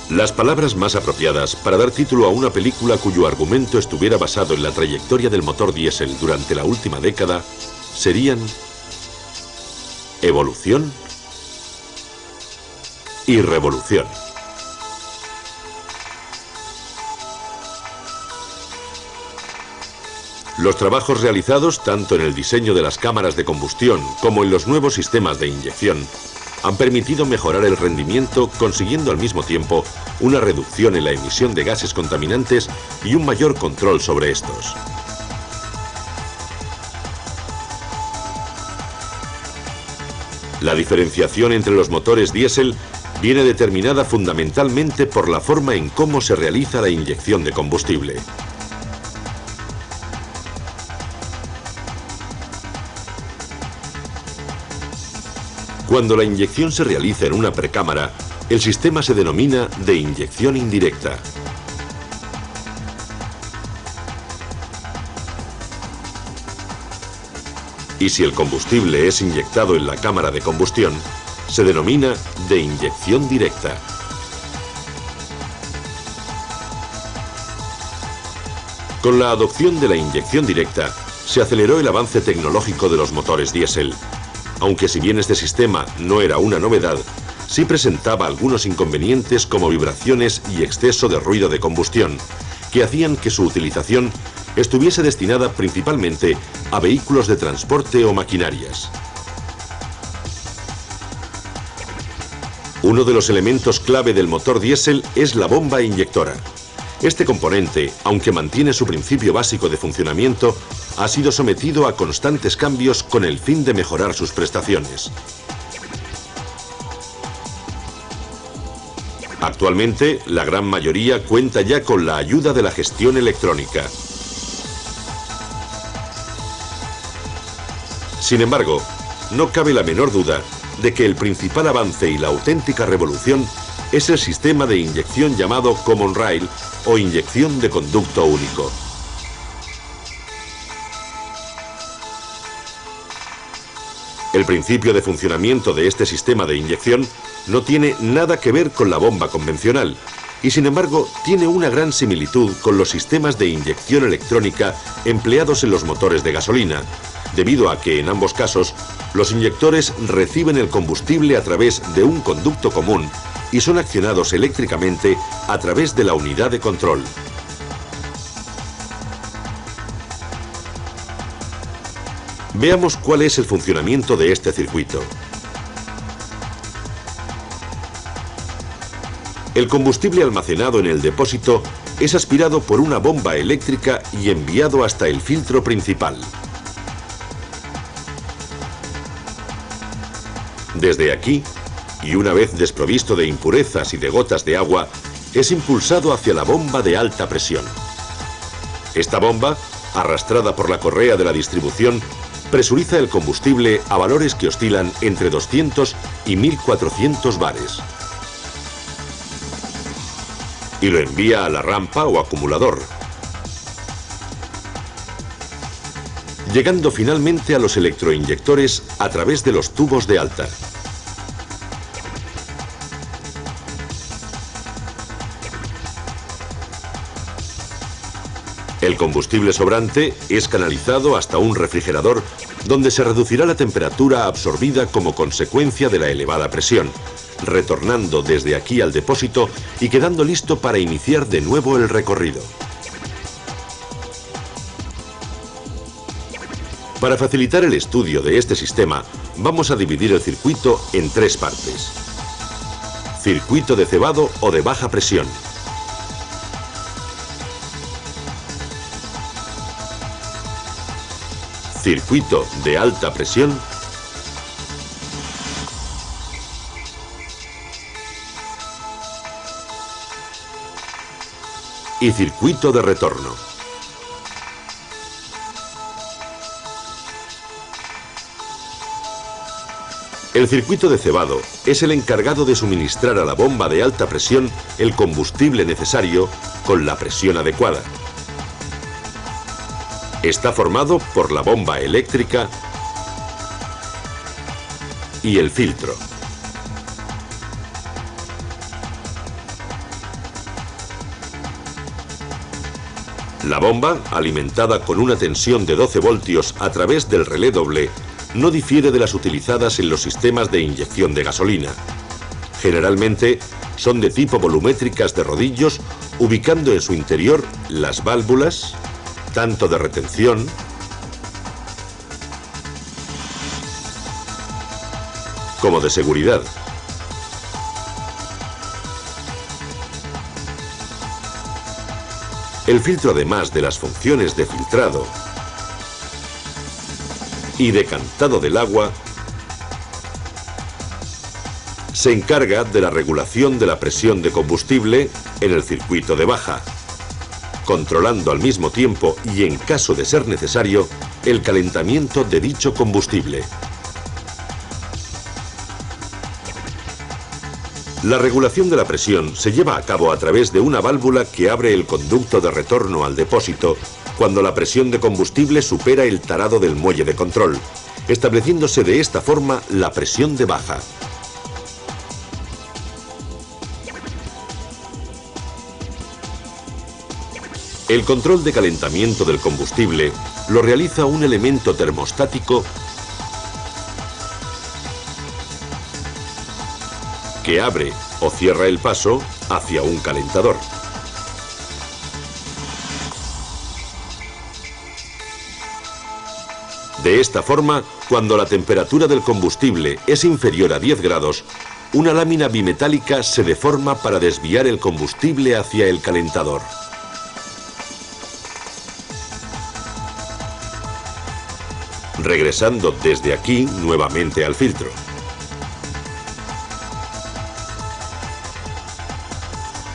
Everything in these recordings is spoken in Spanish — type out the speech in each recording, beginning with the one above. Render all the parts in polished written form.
Las palabras más apropiadas para dar título a una película cuyo argumento estuviera basado en la trayectoria del motor diésel durante la última década serían evolución y revolución. Los trabajos realizados tanto en el diseño de las cámaras de combustión como en los nuevos sistemas de inyección han permitido mejorar el rendimiento, consiguiendo al mismo tiempo una reducción en la emisión de gases contaminantes y un mayor control sobre estos. La diferenciación entre los motores diésel viene determinada fundamentalmente por la forma en cómo se realiza la inyección de combustible. Cuando la inyección se realiza en una precámara, el sistema se denomina de inyección indirecta. Y si el combustible es inyectado en la cámara de combustión, se denomina de inyección directa. Con la adopción de la inyección directa, se aceleró el avance tecnológico de los motores diésel. Aunque si bien este sistema no era una novedad, sí presentaba algunos inconvenientes como vibraciones y exceso de ruido de combustión, que hacían que su utilización estuviese destinada principalmente a vehículos de transporte o maquinarias. Uno de los elementos clave del motor diésel es la bomba inyectora. Este componente, aunque mantiene su principio básico de funcionamiento, ha sido sometido a constantes cambios con el fin de mejorar sus prestaciones. Actualmente, la gran mayoría cuenta ya con la ayuda de la gestión electrónica. Sin embargo, no cabe la menor duda de que el principal avance y la auténtica revolución es el sistema de inyección llamado Common Rail o inyección de conducto único. El principio de funcionamiento de este sistema de inyección no tiene nada que ver con la bomba convencional y sin embargo tiene una gran similitud con los sistemas de inyección electrónica empleados en los motores de gasolina, debido a que en ambos casos los inyectores reciben el combustible a través de un conducto común y son accionados eléctricamente a través de la unidad de control. Veamos cuál es el funcionamiento de este circuito. El combustible almacenado en el depósito es aspirado por una bomba eléctrica y enviado hasta el filtro principal. Desde aquí, y una vez desprovisto de impurezas y de gotas de agua, es impulsado hacia la bomba de alta presión. Esta bomba, arrastrada por la correa de la distribución, presuriza el combustible a valores que oscilan entre 200 y 1400 bares. Y lo envía a la rampa o acumulador, llegando finalmente a los electroinyectores a través de los tubos de alta. El combustible sobrante es canalizado hasta un refrigerador donde se reducirá la temperatura absorbida como consecuencia de la elevada presión, retornando desde aquí al depósito y quedando listo para iniciar de nuevo el recorrido. Para facilitar el estudio de este sistema, vamos a dividir el circuito en tres partes. Circuito de cebado o de baja presión. Circuito de alta presión. Y circuito de retorno. El circuito de cebado es el encargado de suministrar a la bomba de alta presión el combustible necesario con la presión adecuada. Está formado por la bomba eléctrica y el filtro. La bomba, alimentada con una tensión de 12 voltios a través del relé doble, no difiere de las utilizadas en los sistemas de inyección de gasolina. Generalmente son de tipo volumétricas de rodillos, ubicando en su interior las válvulas, tanto de retención como de seguridad. El filtro, además de las funciones de filtrado y decantado del agua, se encarga de la regulación de la presión de combustible en el circuito de baja, controlando al mismo tiempo y, en caso de ser necesario, el calentamiento de dicho combustible. La regulación de la presión se lleva a cabo a través de una válvula que abre el conducto de retorno al depósito cuando la presión de combustible supera el tarado del muelle de control, estableciéndose de esta forma la presión de baja. El control de calentamiento del combustible lo realiza un elemento termostático que abre o cierra el paso hacia un calentador. De esta forma, cuando la temperatura del combustible es inferior a 10 grados, una lámina bimetálica se deforma para desviar el combustible hacia el calentador. Regresando desde aquí nuevamente al filtro.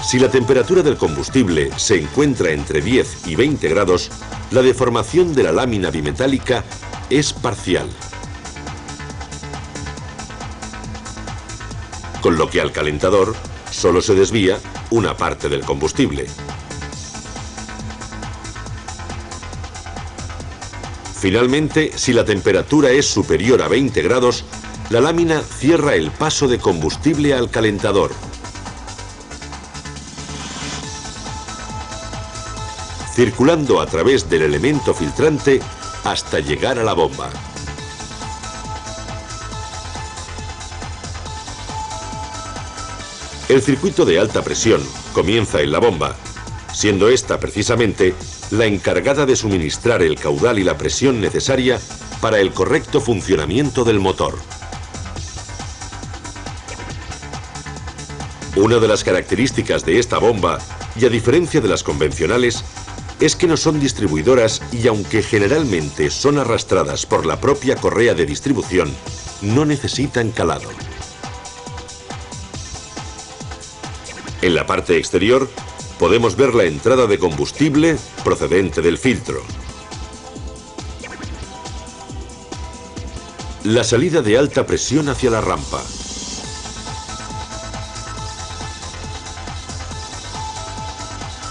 Si la temperatura del combustible se encuentra entre 10 y 20 grados, la deformación de la lámina bimetálica es parcial, con lo que al calentador solo se desvía una parte del combustible. Finalmente, si la temperatura es superior a 20 grados, la lámina cierra el paso de combustible al calentador, circulando a través del elemento filtrante hasta llegar a la bomba. El circuito de alta presión comienza en la bomba, siendo esta precisamente la encargada de suministrar el caudal y la presión necesaria para el correcto funcionamiento del motor. Una de las características de esta bomba, y a diferencia de las convencionales, es que no son distribuidoras y, aunque generalmente son arrastradas por la propia correa de distribución, no necesitan calado. En la parte exterior podemos ver la entrada de combustible procedente del filtro, la salida de alta presión hacia la rampa,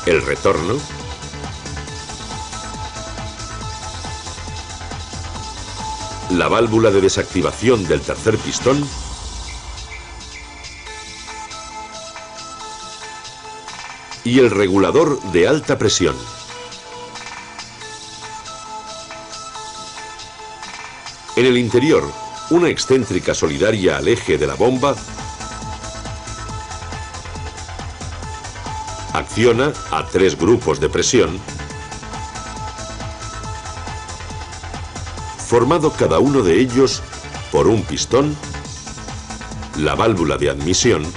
el retorno, la válvula de desactivación del tercer pistón y el regulador de alta presión. En el interior, una excéntrica solidaria al eje de la bomba acciona a 3 grupos de presión, formado cada uno de ellos por un pistón, la válvula de admisión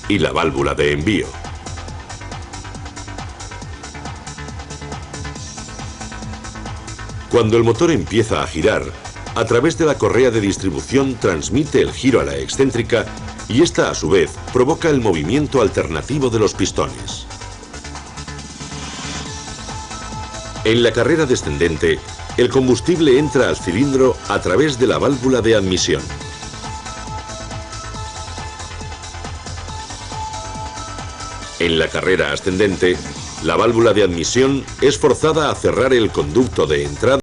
y la válvula de envío. Cuando el motor empieza a girar, a través de la correa de distribución transmite el giro a la excéntrica y esta, a su vez, provoca el movimiento alternativo de los pistones. En la carrera descendente, el combustible entra al cilindro a través de la válvula de admisión. En la carrera ascendente, la válvula de admisión es forzada a cerrar el conducto de entrada